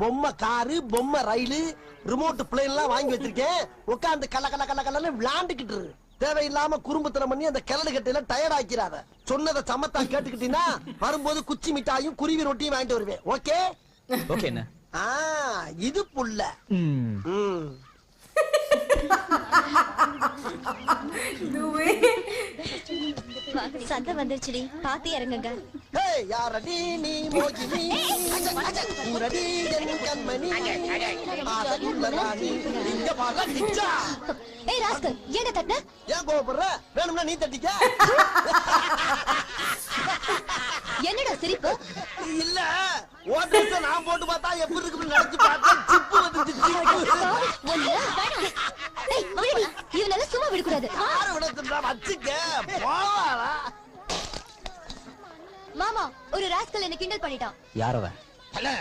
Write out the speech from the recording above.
பொம்மை காரு, பொம்மை rail, remote plane எல்லாம் வாங்கி வச்சிருக்கேன். உட்காந்து கல்ல கல்ல கல்ல கல்லன்னு விளையாண்டுக்கிட்டு இரு. தேவையில்லாம குறும்புத்தனம் பண்ணி அந்த கிளடு கட்டையில டயர்ட் ஆக்கிறாத. சொன்னதை சமத்தா கேட்டுக்கிட்டீங்கன்னா வரும்போது குச்சி மிட்டாயும் குருவி ரொட்டியும் வாங்கிட்டு வருவேன். ஓகே ஓகே என்ன இது புள்ள. சந்தை வந்துருச்சுடி, பாத்தி இறங்குங்க. யாரடி நீ மோகினி, ஊரடி என் கண்மணி, ஆசையுள்ள ராணி, இங்க பாரு நிச்சா. ஏய் ராஸ்கல், ஏன்டா தட்ட? ஏன் கோவப்படுற? வேணும்னா நீ தட்டிக்க. என்னடா சிரிப்பு? இல்ல ஓட்ரஸ் நான் போட்டு பார்த்தா எப்படி இருக்குன்னு நினைச்சு பார்த்தா சிப்பு வந்துச்சு. ஏய் விடுடி, இவனால சும்மா விடக்கூடாது. யார விடத்துடா வச்சுக்க போவாடா. மாமா, ஒரு ராஸ்கல் என்ன கிண்டல் பண்ணிட்டான். யாரவன்? பாருங்க